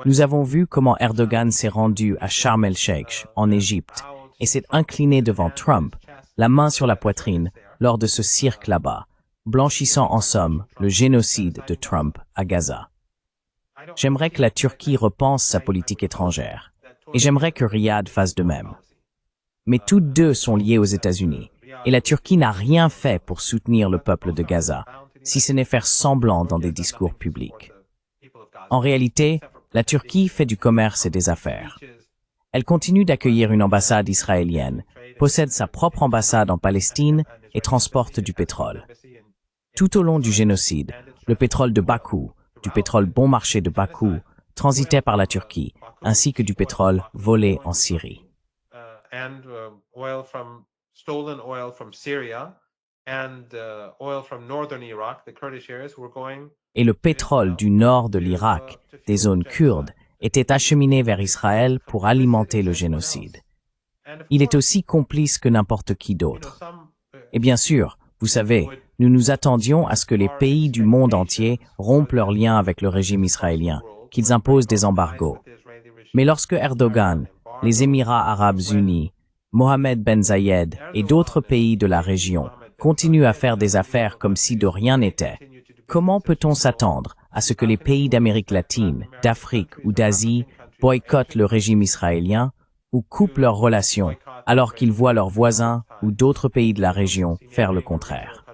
Nous avons vu comment Erdogan s'est rendu à Sharm el-Sheikh, en Égypte, et s'est incliné devant Trump, la main sur la poitrine, lors de ce cirque là-bas, blanchissant en somme le génocide de Trump à Gaza. J'aimerais que la Turquie repense sa politique étrangère, et j'aimerais que Riyad fasse de même. Mais toutes deux sont liées aux États-Unis, et la Turquie n'a rien fait pour soutenir le peuple de Gaza, si ce n'est faire semblant dans des discours publics. En réalité, la Turquie fait du commerce et des affaires. Elle continue d'accueillir une ambassade israélienne, possède sa propre ambassade en Palestine et transporte du pétrole. Tout au long du génocide, le pétrole de Bakou, du pétrole bon marché de Bakou, transitait par la Turquie, ainsi que du pétrole volé en Syrie. Et le pétrole du nord de l'Irak, des zones kurdes, était acheminé vers Israël pour alimenter le génocide. Il est aussi complice que n'importe qui d'autre. Et bien sûr, vous savez, nous nous attendions à ce que les pays du monde entier rompent leurs liens avec le régime israélien, qu'ils imposent des embargos. Mais lorsque Erdogan, les Émirats arabes unis, Mohamed Ben Zayed et d'autres pays de la région continuent à faire des affaires comme si de rien n'était, comment peut-on s'attendre à ce que les pays d'Amérique latine, d'Afrique ou d'Asie boycottent le régime israélien ou coupent leurs relations alors qu'ils voient leurs voisins ou d'autres pays de la région faire le contraire?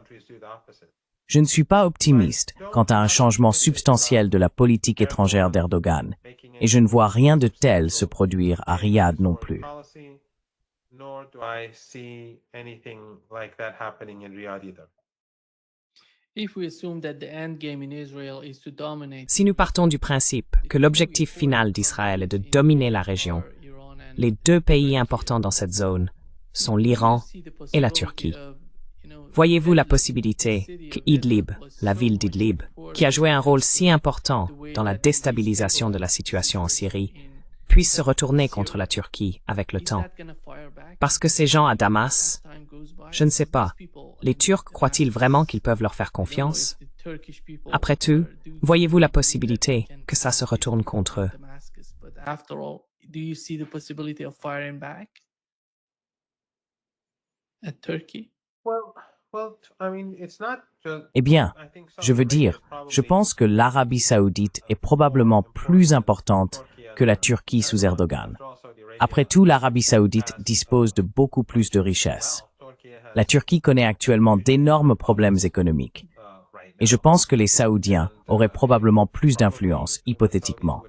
Je ne suis pas optimiste quant à un changement substantiel de la politique étrangère d'Erdogan, et je ne vois rien de tel se produire à Riyad non plus. Si nous partons du principe que l'objectif final d'Israël est de dominer la région, les deux pays importants dans cette zone sont l'Iran et la Turquie. Voyez-vous la possibilité que Idlib, la ville d'Idlib, qui a joué un rôle si important dans la déstabilisation de la situation en Syrie, puisse se retourner contre la Turquie avec le temps? Parce que ces gens à Damas, je ne sais pas, les Turcs croient-ils vraiment qu'ils peuvent leur faire confiance? Après tout, voyez-vous la possibilité que ça se retourne contre eux? Eh bien, je veux dire, je pense que l'Arabie saoudite est probablement plus importante que la Turquie sous Erdogan. Après tout, l'Arabie saoudite dispose de beaucoup plus de richesses. La Turquie connaît actuellement d'énormes problèmes économiques. Et je pense que les Saoudiens auraient probablement plus d'influence, hypothétiquement.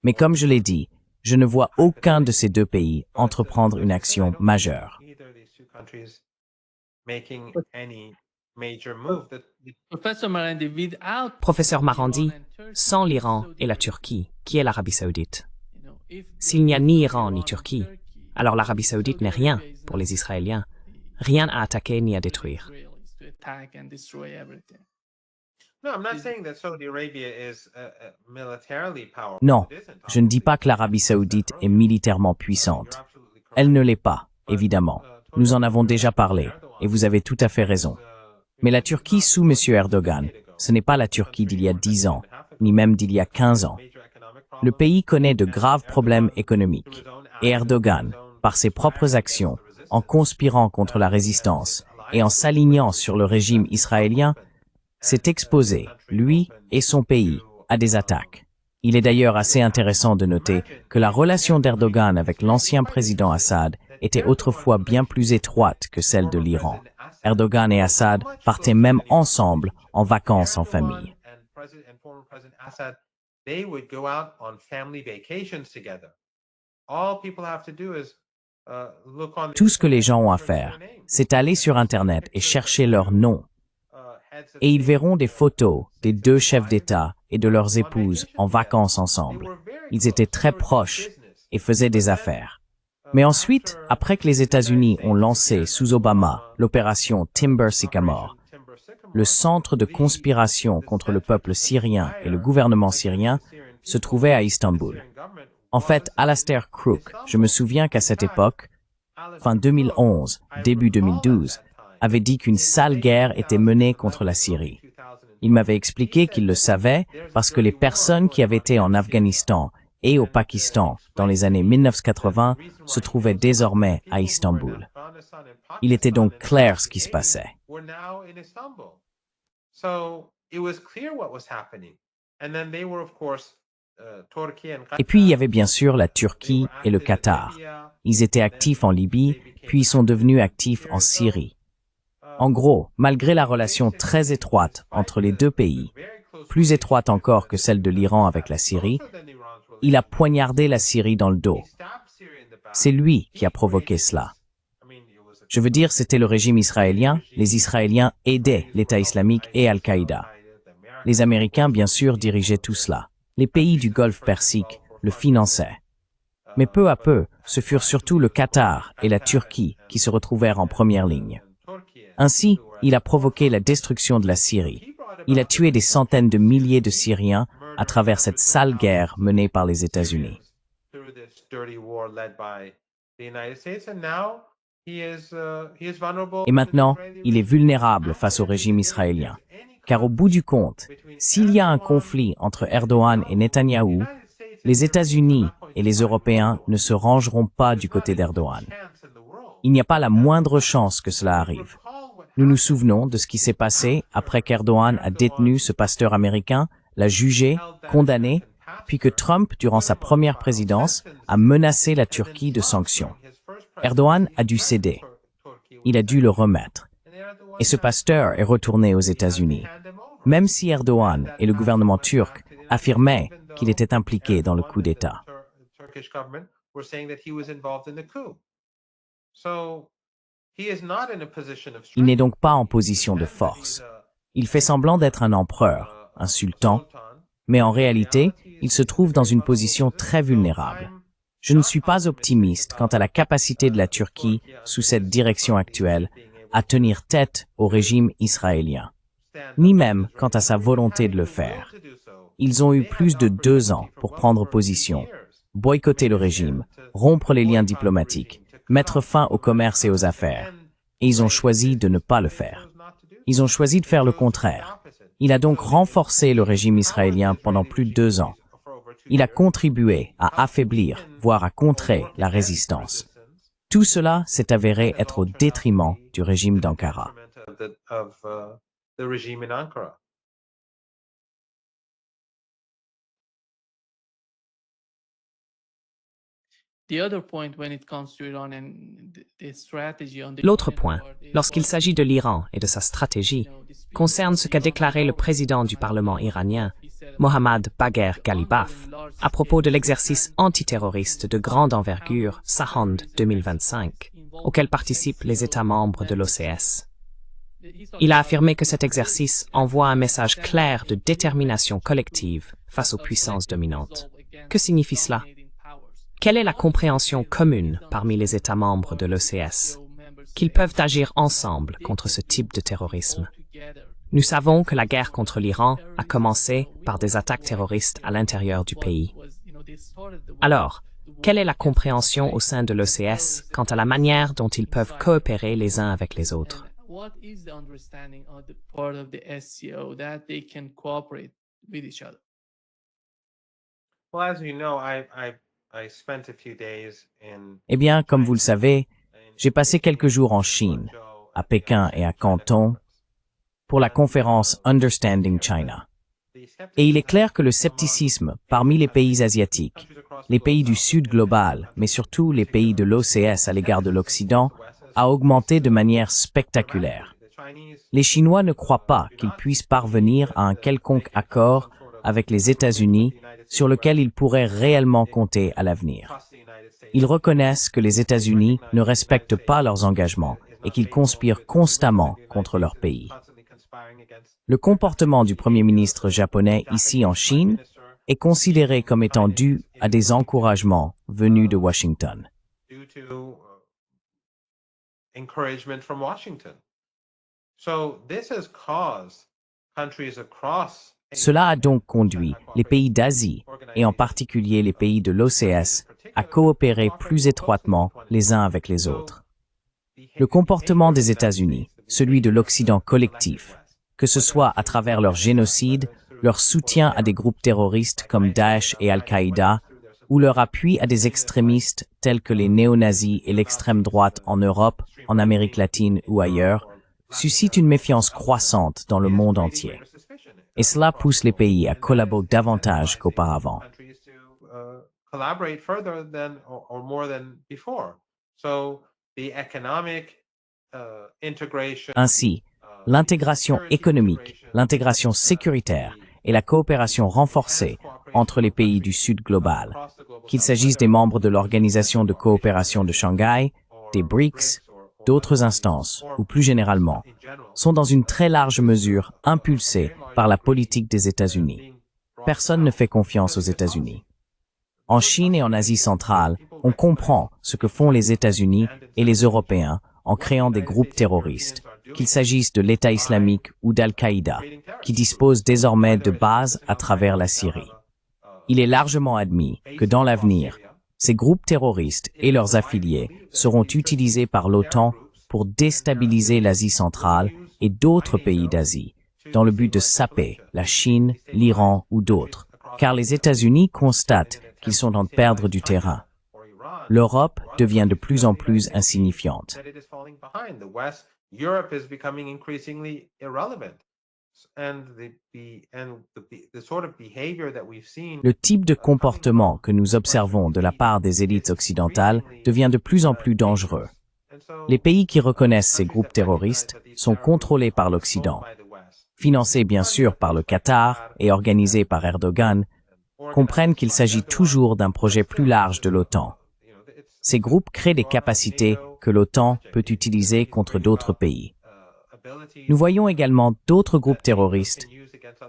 Mais comme je l'ai dit, je ne vois aucun de ces deux pays entreprendre une action majeure. Professeur Marandi, sans l'Iran et la Turquie, qui est l'Arabie saoudite? S'il n'y a ni Iran ni Turquie, alors l'Arabie saoudite n'est rien pour les Israéliens, rien à attaquer ni à détruire. Non, je ne dis pas que l'Arabie saoudite est militairement puissante. Elle ne l'est pas, évidemment. Nous en avons déjà parlé, et vous avez tout à fait raison. Mais la Turquie sous M. Erdogan, ce n'est pas la Turquie d'il y a 10 ans, ni même d'il y a 15 ans. Le pays connaît de graves problèmes économiques, et Erdogan, par ses propres actions, en conspirant contre la résistance et en s'alignant sur le régime israélien, s'est exposé, lui et son pays, à des attaques. Il est d'ailleurs assez intéressant de noter que la relation d'Erdogan avec l'ancien président Assad était autrefois bien plus étroite que celle de l'Iran. Erdogan et Assad partaient même ensemble en vacances en famille. Tout ce que les gens ont à faire, c'est aller sur Internet et chercher leur nom. Et ils verront des photos des deux chefs d'État et de leurs épouses en vacances ensemble. Ils étaient très proches et faisaient des affaires. Mais ensuite, après que les États-Unis ont lancé sous Obama l'opération Timber Sycamore, le centre de conspiration contre le peuple syrien et le gouvernement syrien se trouvait à Istanbul. En fait, Alastair Crooke, je me souviens qu'à cette époque, fin 2011, début 2012, avait dit qu'une sale guerre était menée contre la Syrie. Il m'avait expliqué qu'il le savait parce que les personnes qui avaient été en Afghanistan et au Pakistan dans les années 1980 se trouvaient désormais à Istanbul. Il était donc clair ce qui se passait. Et puis il y avait bien sûr la Turquie et le Qatar. Ils étaient actifs en Libye, puis ils sont devenus actifs en Syrie. En gros, malgré la relation très étroite entre les deux pays, plus étroite encore que celle de l'Iran avec la Syrie, il a poignardé la Syrie dans le dos. C'est lui qui a provoqué cela. Je veux dire, c'était le régime israélien. Les Israéliens aidaient l'État islamique et Al-Qaïda. Les Américains, bien sûr, dirigeaient tout cela. Les pays du Golfe Persique le finançaient. Mais peu à peu, ce furent surtout le Qatar et la Turquie qui se retrouvèrent en première ligne. Ainsi, il a provoqué la destruction de la Syrie. Il a tué des centaines de milliers de Syriens à travers cette sale guerre menée par les États-Unis. Et maintenant, il est vulnérable face au régime israélien. Car au bout du compte, s'il y a un conflit entre Erdogan et Netanyahou, les États-Unis et les Européens ne se rangeront pas du côté d'Erdogan. Il n'y a pas la moindre chance que cela arrive. Nous nous souvenons de ce qui s'est passé après qu'Erdogan a détenu ce pasteur américain, l'a jugé, condamné, puis que Trump, durant sa première présidence, a menacé la Turquie de sanctions. Erdogan a dû céder. Il a dû le remettre. Et ce pasteur est retourné aux États-Unis, même si Erdogan et le gouvernement turc affirmaient qu'il était impliqué dans le coup d'État. Il n'est donc pas en position de force. Il fait semblant d'être un empereur, un sultan, mais en réalité, il se trouve dans une position très vulnérable. Je ne suis pas optimiste quant à la capacité de la Turquie, sous cette direction actuelle, à tenir tête au régime israélien, ni même quant à sa volonté de le faire. Ils ont eu plus de 2 ans pour prendre position, boycotter le régime, rompre les liens diplomatiques, mettre fin au commerce et aux affaires, et ils ont choisi de ne pas le faire. Ils ont choisi de faire le contraire. Il a donc renforcé le régime israélien pendant plus de 2 ans. Il a contribué à affaiblir, voire à contrer la résistance. Tout cela s'est avéré être au détriment du régime d'Ankara. L'autre point, lorsqu'il s'agit de l'Iran et de sa stratégie, concerne ce qu'a déclaré le président du Parlement iranien, Mohammad Bagher Ghalibaf, à propos de l'exercice antiterroriste de grande envergure Sahand 2025, auquel participent les États membres de l'OCS. Il a affirmé que cet exercice envoie un message clair de détermination collective face aux puissances dominantes. Que signifie cela? Quelle est la compréhension commune parmi les États membres de l'OCS? Qu'ils peuvent agir ensemble contre ce type de terrorisme. Nous savons que la guerre contre l'Iran a commencé par des attaques terroristes à l'intérieur du pays. Alors, quelle est la compréhension au sein de l'OCS quant à la manière dont ils peuvent coopérer les uns avec les autres? Eh bien, comme vous le savez, j'ai passé quelques jours en Chine, à Pékin et à Canton, pour la conférence Understanding China. Et il est clair que le scepticisme parmi les pays asiatiques, les pays du Sud global, mais surtout les pays de l'OCS à l'égard de l'Occident, a augmenté de manière spectaculaire. Les Chinois ne croient pas qu'ils puissent parvenir à un quelconque accord avec les États-Unis sur lequel ils pourraient réellement compter à l'avenir. Ils reconnaissent que les États-Unis ne respectent pas leurs engagements et qu'ils conspirent constamment contre leur pays. Le comportement du Premier ministre japonais ici en Chine est considéré comme étant dû à des encouragements venus de Washington. Cela a donc conduit les pays d'Asie, et en particulier les pays de l'OCS, à coopérer plus étroitement les uns avec les autres. Le comportement des États-Unis, celui de l'Occident collectif, que ce soit à travers leur génocide, leur soutien à des groupes terroristes comme Daesh et Al-Qaïda, ou leur appui à des extrémistes tels que les néo-nazis et l'extrême droite en Europe, en Amérique latine ou ailleurs, suscite une méfiance croissante dans le monde entier. Et cela pousse les pays à collaborer davantage qu'auparavant. Ainsi, l'intégration économique, l'intégration sécuritaire et la coopération renforcée entre les pays du Sud global, qu'il s'agisse des membres de l'Organisation de coopération de Shanghai, des BRICS, d'autres instances, ou plus généralement, sont dans une très large mesure impulsées par la politique des États-Unis. Personne ne fait confiance aux États-Unis. En Chine et en Asie centrale, on comprend ce que font les États-Unis et les Européens en créant des groupes terroristes, qu'il s'agisse de l'État islamique ou d'Al-Qaïda, qui disposent désormais de bases à travers la Syrie. Il est largement admis que dans l'avenir, ces groupes terroristes et leurs affiliés seront utilisés par l'OTAN pour déstabiliser l'Asie centrale et d'autres pays d'Asie, dans le but de saper la Chine, l'Iran ou d'autres, car les États-Unis constatent qu'ils sont en train de perdre du terrain. L'Europe devient de plus en plus insignifiante. Le type de comportement que nous observons de la part des élites occidentales devient de plus en plus dangereux. Les pays qui reconnaissent ces groupes terroristes sont contrôlés par l'Occident, financés bien sûr par le Qatar et organisés par Erdogan, comprennent qu'il s'agit toujours d'un projet plus large de l'OTAN. Ces groupes créent des capacités que l'OTAN peut utiliser contre d'autres pays. Nous voyons également d'autres groupes terroristes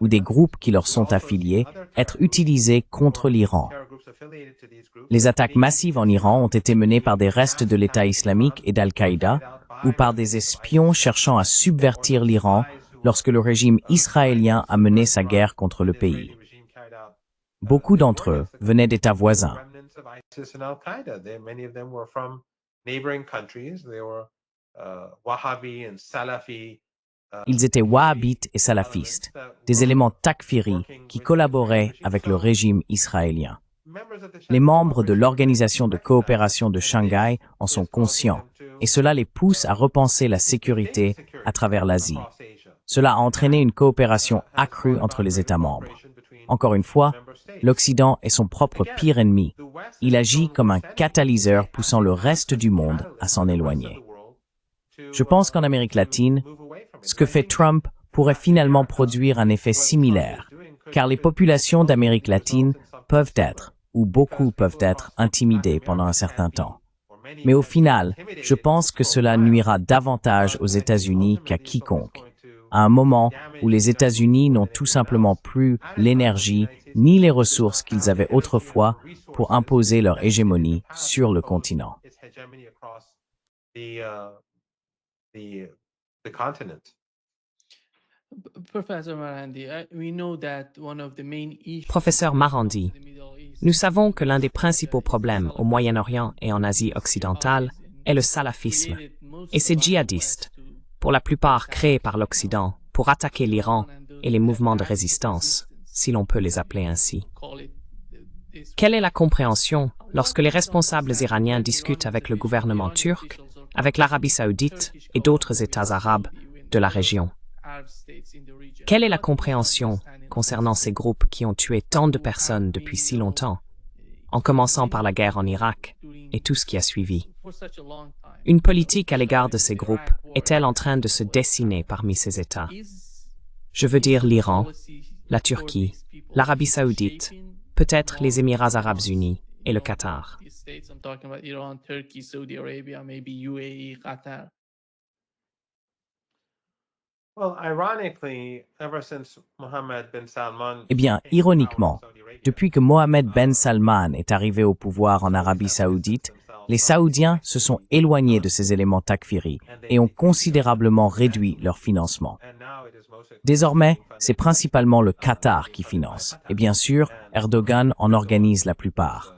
ou des groupes qui leur sont affiliés être utilisés contre l'Iran. Les attaques massives en Iran ont été menées par des restes de l'État islamique et d'Al-Qaïda ou par des espions cherchant à subvertir l'Iran lorsque le régime israélien a mené sa guerre contre le pays. Beaucoup d'entre eux venaient d'États voisins. Ils étaient wahhabites et salafistes, des éléments takfiri qui collaboraient avec le régime israélien. Les membres de l'Organisation de coopération de Shanghai en sont conscients, et cela les pousse à repenser la sécurité à travers l'Asie. Cela a entraîné une coopération accrue entre les États membres. Encore une fois, l'Occident est son propre pire ennemi. Il agit comme un catalyseur poussant le reste du monde à s'en éloigner. Je pense qu'en Amérique latine, ce que fait Trump pourrait finalement produire un effet similaire, car les populations d'Amérique latine peuvent être, ou beaucoup peuvent être, intimidées pendant un certain temps. Mais au final, je pense que cela nuira davantage aux États-Unis qu'à quiconque, à un moment où les États-Unis n'ont tout simplement plus l'énergie ni les ressources qu'ils avaient autrefois pour imposer leur hégémonie sur le continent. Professeur Marandi, nous savons que l'un des principaux problèmes au Moyen-Orient et en Asie occidentale est le salafisme et ses djihadistes, pour la plupart créés par l'Occident pour attaquer l'Iran et les mouvements de résistance, si l'on peut les appeler ainsi. Quelle est la compréhension lorsque les responsables iraniens discutent avec le gouvernement turc, avec l'Arabie saoudite et d'autres États arabes de la région? Quelle est la compréhension concernant ces groupes qui ont tué tant de personnes depuis si longtemps, en commençant par la guerre en Irak et tout ce qui a suivi? Une politique à l'égard de ces groupes est-elle en train de se dessiner parmi ces États? Je veux dire l'Iran, la Turquie, l'Arabie saoudite, peut-être les Émirats arabes unis et le Qatar. Eh bien, ironiquement, depuis que Mohammed Ben Salman est arrivé au pouvoir en Arabie saoudite, les Saoudiens se sont éloignés de ces éléments takfiri et ont considérablement réduit leur financement. Désormais, c'est principalement le Qatar qui finance, et bien sûr, Erdogan en organise la plupart.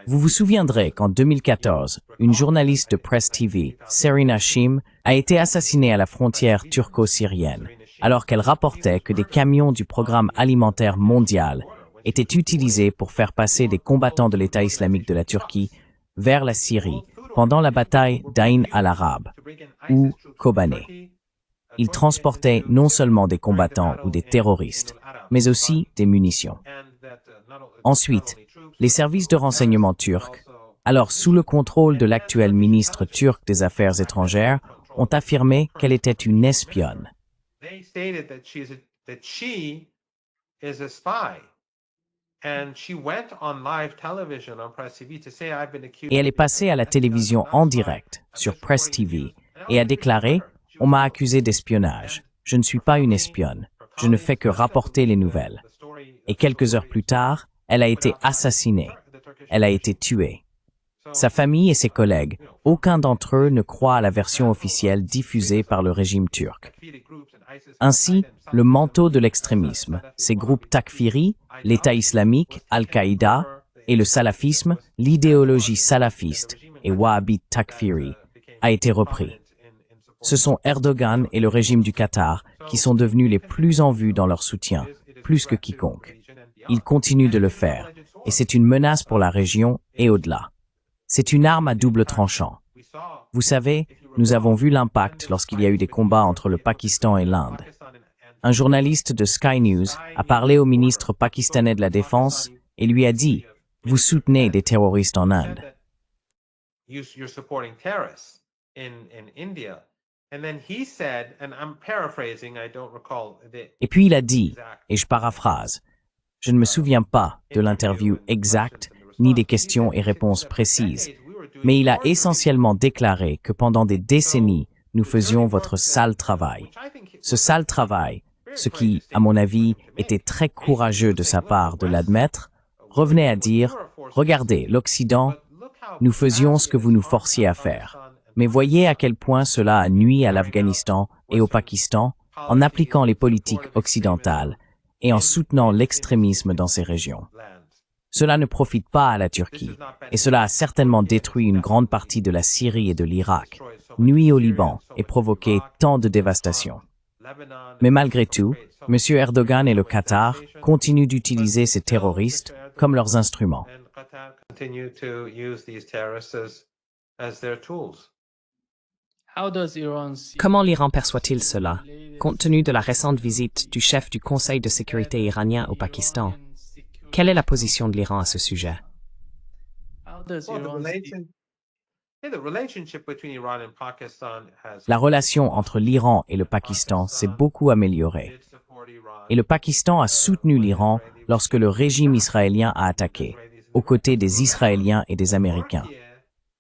Vous vous souviendrez qu'en 2014, une journaliste de Press TV, Serena Hashim, a été assassinée à la frontière turco-syrienne, alors qu'elle rapportait que des camions du Programme alimentaire mondial était utilisé pour faire passer des combattants de l'État islamique de la Turquie vers la Syrie pendant la bataille d'Ain al-Arab ou Kobané. Ils transportaient non seulement des combattants ou des terroristes, mais aussi des munitions. Ensuite, les services de renseignement turcs, alors sous le contrôle de l'actuel ministre turc des Affaires étrangères, ont affirmé qu'elle était une espionne. Et elle est passée à la télévision en direct, sur Press TV, et a déclaré « On m'a accusé d'espionnage. Je ne suis pas une espionne. Je ne fais que rapporter les nouvelles. » Et quelques heures plus tard, elle a été assassinée. Elle a été tuée. Sa famille et ses collègues, aucun d'entre eux ne croit à la version officielle diffusée par le régime turc. Ainsi, le manteau de l'extrémisme, ces groupes takfiri, l'État islamique, Al-Qaïda, et le salafisme, l'idéologie salafiste et wahhabite takfiri, a été repris. Ce sont Erdogan et le régime du Qatar qui sont devenus les plus en vue dans leur soutien, plus que quiconque. Ils continuent de le faire, et c'est une menace pour la région et au-delà. C'est une arme à double tranchant. Vous savez, nous avons vu l'impact lorsqu'il y a eu des combats entre le Pakistan et l'Inde. Un journaliste de Sky News a parlé au ministre pakistanais de la Défense et lui a dit « Vous soutenez des terroristes en Inde ». Et puis il a dit, et je paraphrase, « Je ne me souviens pas de l'interview exacte ni des questions et réponses précises, mais il a essentiellement déclaré que pendant des décennies, nous faisions votre sale travail. Ce sale travail, ce qui, à mon avis, était très courageux de sa part de l'admettre, revenait à dire « Regardez, l'Occident, nous faisions ce que vous nous forciez à faire. Mais voyez à quel point cela a nui à l'Afghanistan et au Pakistan en appliquant les politiques occidentales et en soutenant l'extrémisme dans ces régions. Cela ne profite pas à la Turquie, et cela a certainement détruit une grande partie de la Syrie et de l'Irak, nui au Liban et provoqué tant de dévastation. Mais malgré tout, M. Erdogan et le Qatar continuent d'utiliser ces terroristes comme leurs instruments. Comment l'Iran perçoit-il cela, compte tenu de la récente visite du chef du Conseil de sécurité iranien au Pakistan? Quelle est la position de l'Iran à ce sujet? La relation entre l'Iran et le Pakistan s'est beaucoup améliorée. Et le Pakistan a soutenu l'Iran lorsque le régime israélien a attaqué, aux côtés des Israéliens et des Américains.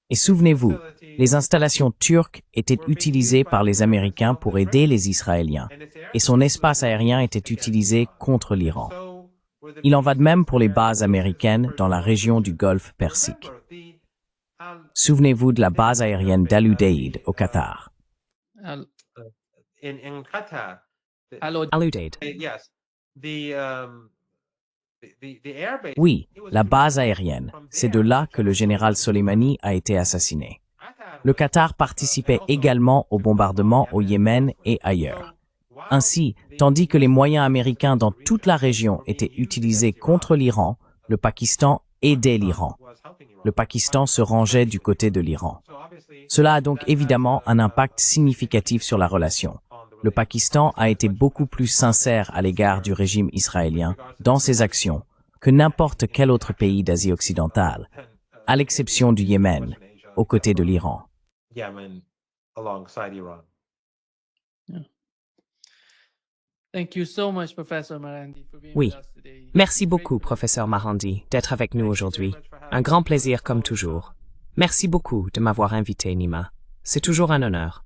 Et souvenez-vous, les installations turques étaient utilisées par les Américains pour aider les Israéliens, et son espace aérien était utilisé contre l'Iran. Il en va de même pour les bases américaines dans la région du Golfe Persique. Souvenez-vous de la base aérienne d'Al-Udeid au Qatar. Al-Udeid. Oui, la base aérienne, c'est de là que le général Soleimani a été assassiné. Le Qatar participait également aux bombardements au Yémen et ailleurs. Ainsi, tandis que les moyens américains dans toute la région étaient utilisés contre l'Iran, le Pakistan aidait l'Iran. Le Pakistan se rangeait du côté de l'Iran. Cela a donc évidemment un impact significatif sur la relation. Le Pakistan a été beaucoup plus sincère à l'égard du régime israélien dans ses actions que n'importe quel autre pays d'Asie occidentale, à l'exception du Yémen, aux côtés de l'Iran. Oui. Merci beaucoup, professeur Marandi, d'être avec nous aujourd'hui. Un grand plaisir comme toujours. Merci beaucoup de m'avoir invité, Nima. C'est toujours un honneur.